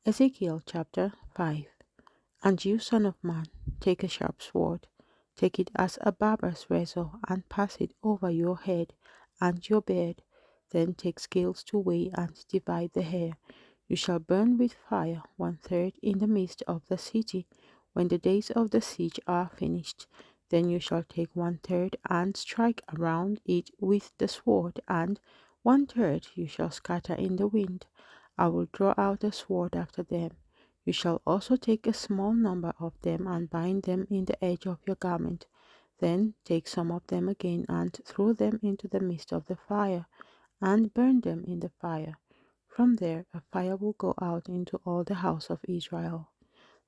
Ezekiel chapter 5. And you, son of man, take a sharp sword, take it as a barber's razor, and pass it over your head and your beard. Then take scales to weigh and divide the hair. You shall burn with fire 1/3 in the midst of the city, when the days of the siege are finished. Then you shall take 1/3 and strike around it with the sword, and 1/3 you shall scatter in the wind. I will draw out the sword after them. You shall also take a small number of them and bind them in the edge of your garment. Then take some of them again and throw them into the midst of the fire, and burn them in the fire. From there a fire will go out into all the house of Israel.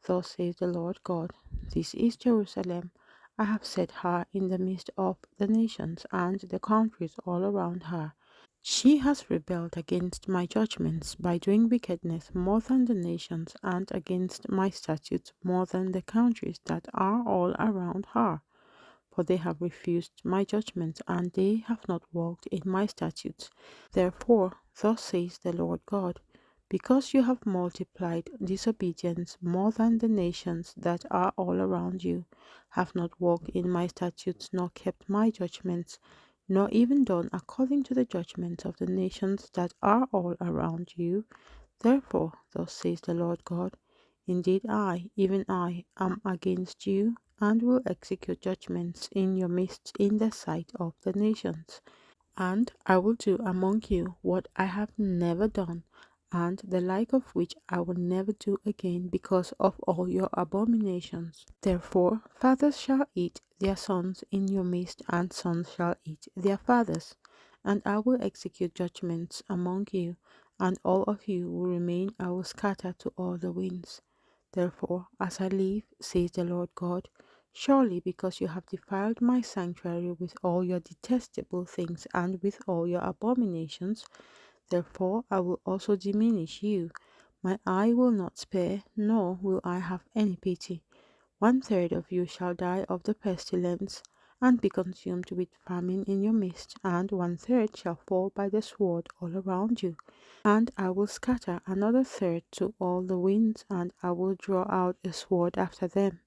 Thus says the Lord God, this is Jerusalem. I have set her in the midst of the nations and the countries all around her. She has rebelled against my judgments by doing wickedness more than the nations, and against my statutes more than the countries that are all around her. For they have refused my judgments, and they have not walked in my statutes. Therefore, thus says the Lord God, because you have multiplied disobedience more than the nations that are all around you, have not walked in my statutes, nor kept my judgments, nor even done according to the judgments of the nations that are all around you, therefore, thus says the Lord God, indeed I, even I, am against you, and will execute judgments in your midst in the sight of the nations. And I will do among you what I have never done, and the like of which I will never do again, because of all your abominations. Therefore fathers shall eat their sons in your midst, and sons shall eat their fathers. And I will execute judgments among you, and all of you will remain. I will scatter to all the winds. Therefore, as I live, says the Lord God, surely because you have defiled my sanctuary with all your detestable things and with all your abominations, therefore I will also diminish you. My eye will not spare, nor will I have any pity. 1/3 of you shall die of the pestilence, and be consumed with famine in your midst, and 1/3 shall fall by the sword all around you. And I will scatter another third to all the winds, and I will draw out a sword after them.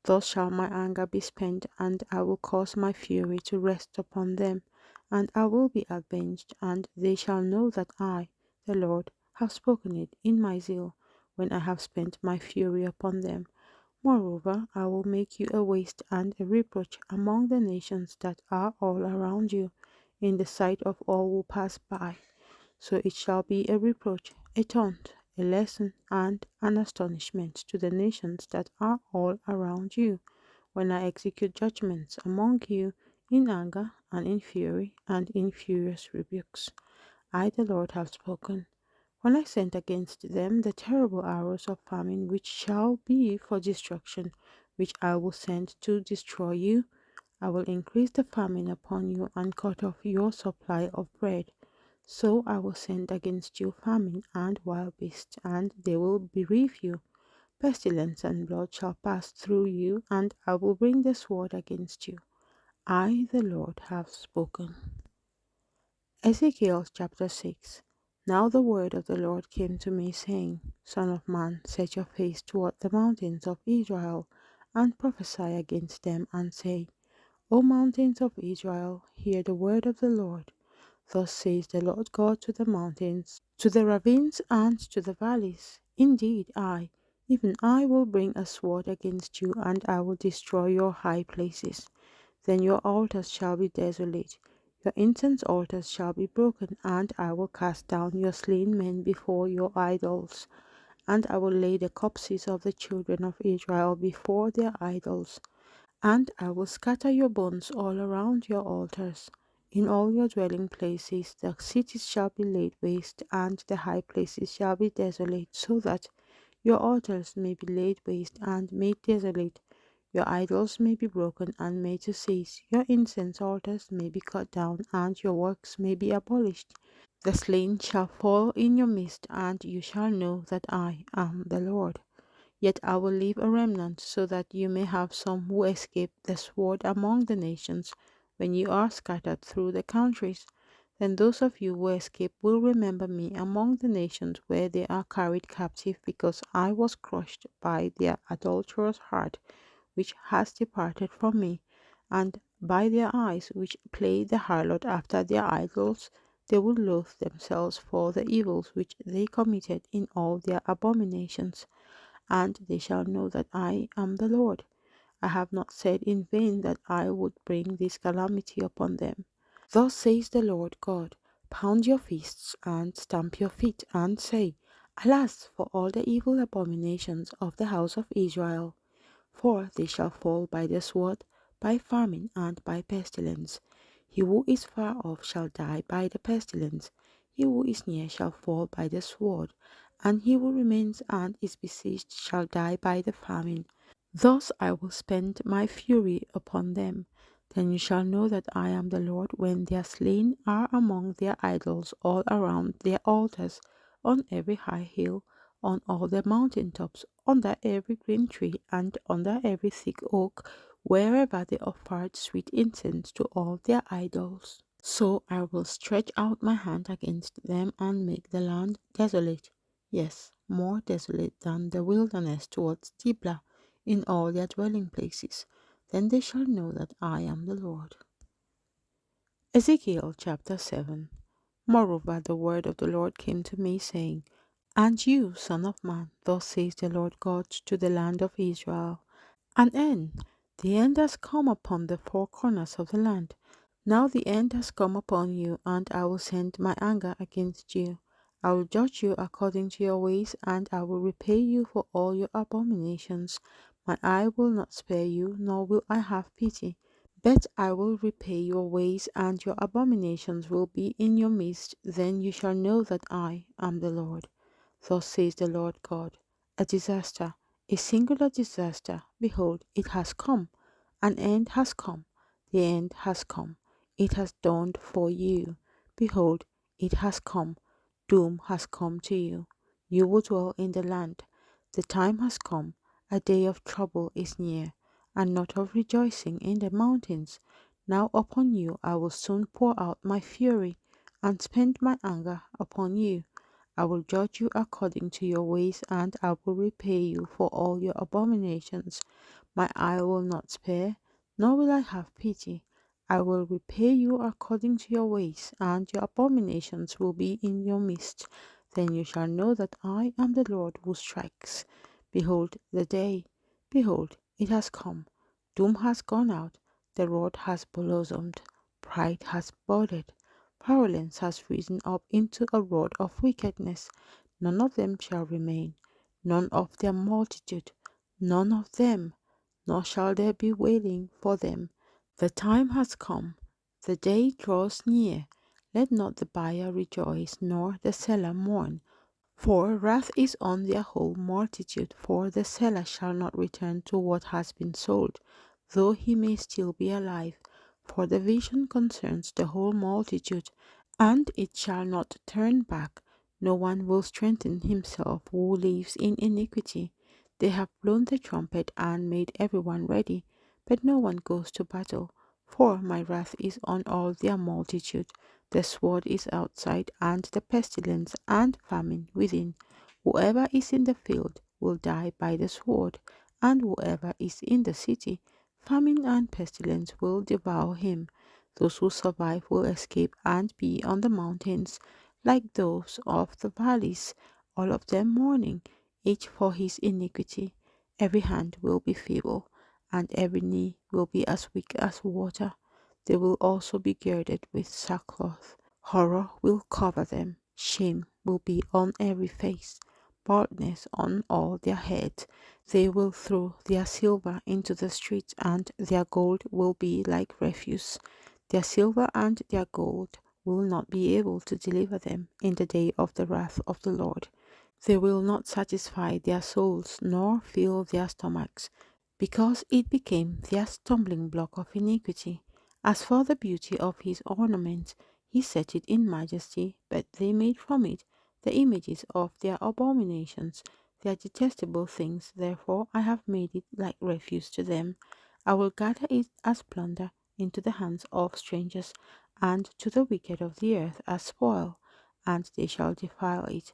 Thus shall my anger be spent, and I will cause my fury to rest upon them, and I will be avenged, and they shall know that I, the Lord, have spoken it in my zeal, when I have spent my fury upon them. Moreover, I will make you a waste and a reproach among the nations that are all around you, in the sight of all who pass by. So it shall be a reproach, a taunt, a lesson, and an astonishment to the nations that are all around you, when I execute judgments among you in anger and in fury and in furious rebukes. I, the Lord, have spoken. When I sent against them the terrible arrows of famine, which shall be for destruction, which I will send to destroy you, I will increase the famine upon you and cut off your supply of bread. So I will send against you famine and wild beasts, and they will bereave you. Pestilence and blood shall pass through you, and I will bring the sword against you. I, the Lord, have spoken. Ezekiel chapter 6. Now the word of the Lord came to me, saying, Son of man, set your face toward the mountains of Israel, and prophesy against them, and say, O mountains of Israel, hear the word of the Lord. Thus says the Lord God to the mountains, to the ravines, and to the valleys. Indeed, I, even I, will bring a sword against you, and I will destroy your high places. Then your altars shall be desolate, your incense altars shall be broken, and I will cast down your slain men before your idols, and I will lay the corpses of the children of Israel before their idols. And I will scatter your bones all around your altars. In all your dwelling places the cities shall be laid waste, and the high places shall be desolate, so that your altars may be laid waste and made desolate. Your idols may be broken and made to cease. Your incense altars may be cut down, and your works may be abolished. The slain shall fall in your midst, and you shall know that I am the Lord. Yet I will leave a remnant, so that you may have some who escape the sword among the nations, when you are scattered through the countries. Then those of you who escape will remember me among the nations where they are carried captive, because I was crushed by their adulterous heart, which has departed from me, and by their eyes, which play the harlot after their idols. They will loathe themselves for the evils which they committed in all their abominations, and they shall know that I am the Lord. I have not said in vain that I would bring this calamity upon them. Thus says the Lord God: Pound your fists and stamp your feet, and say, Alas for all the evil abominations of the house of Israel! For they shall fall by the sword, by famine, and by pestilence. He who is far off shall die by the pestilence. He who is near shall fall by the sword, and he who remains and is besieged shall die by the famine. Thus I will spend my fury upon them. Then you shall know that I am the Lord, when their slain are among their idols all around their altars, on every high hill, on all the mountain tops, under every green tree, and under every thick oak, wherever they offered sweet incense to all their idols. So I will stretch out my hand against them and make the land desolate, yes, more desolate than the wilderness towards Diblah, in all their dwelling places. Then they shall know that I am the Lord. Ezekiel chapter 7. Moreover, the word of the Lord came to me, saying, And you, son of man, thus says the Lord God to the land of Israel, An end, the end has come upon the four corners of the land. Now the end has come upon you, and I will send my anger against you. I will judge you according to your ways, and I will repay you for all your abominations. My eye will not spare you, nor will I have pity. But I will repay your ways, and your abominations will be in your midst. Then you shall know that I am the Lord. Thus says the Lord God: A disaster, a singular disaster. Behold, it has come. An end has come. The end has come. It has dawned for you. Behold, it has come. Doom has come to you. You will dwell in the land. The time has come. A day of trouble is near, and not of rejoicing in the mountains. Now upon you I will soon pour out my fury, and spend my anger upon you. I will judge you according to your ways, and I will repay you for all your abominations. My eye will not spare, nor will I have pity. I will repay you according to your ways, and your abominations will be in your midst. Then you shall know that I am the Lord who strikes. Behold the day, behold, it has come. Doom has gone out, the rod has blossomed, pride has budded, violence has risen up into a rod of wickedness. None of them shall remain, none of their multitude, none of them, nor shall there be wailing for them. The time has come, the day draws near. Let not the buyer rejoice, nor the seller mourn. For wrath is on their whole multitude, for the seller shall not return to what has been sold, though he may still be alive. For the vision concerns the whole multitude, and it shall not turn back. No one will strengthen himself who lives in iniquity. They have blown the trumpet and made everyone ready, but no one goes to battle. For my wrath is on all their multitude. The sword is outside, and the pestilence and famine within. Whoever is in the field will die by the sword, and whoever is in the city, famine and pestilence will devour him. Those who survive will escape and be on the mountains, like those of the valleys, all of them mourning, each for his iniquity. Every hand will be feeble, and every knee will be as weak as water. They will also be girded with sackcloth. Horror will cover them. Shame will be on every face, baldness on all their heads. They will throw their silver into the streets, and their gold will be like refuse. Their silver and their gold will not be able to deliver them in the day of the wrath of the Lord. They will not satisfy their souls, nor fill their stomachs, because it became their stumbling block of iniquity. As for the beauty of his ornament, he set it in majesty, but they made from it the images of their abominations, their detestable things. Therefore I have made it like refuse to them. I will gather it as plunder into the hands of strangers, and to the wicked of the earth as spoil, and they shall defile it.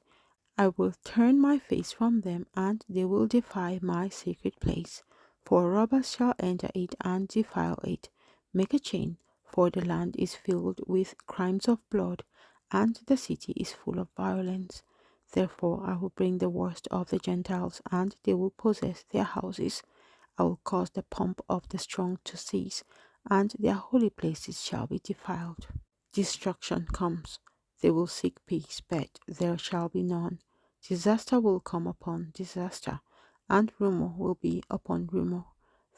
I will turn my face from them, and they will defile my sacred place. For robbers shall enter it and defile it. Make a chain, for the land is filled with crimes of blood, and the city is full of violence. Therefore I will bring the worst of the Gentiles, and they will possess their houses. I will cause the pomp of the strong to cease, and their holy places shall be defiled. Destruction comes. They will seek peace, but there shall be none. Disaster will come upon disaster, and rumor will be upon rumor.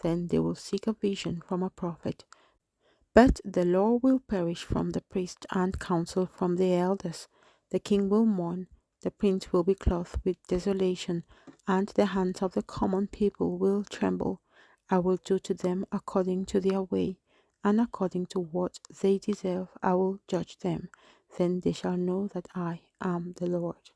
Then they will seek a vision from a prophet, but the law will perish from the priest, and counsel from the elders. The king will mourn, the prince will be clothed with desolation, and the hands of the common people will tremble. I will do to them according to their way, and according to what they deserve I will judge them. Then they shall know that I am the Lord.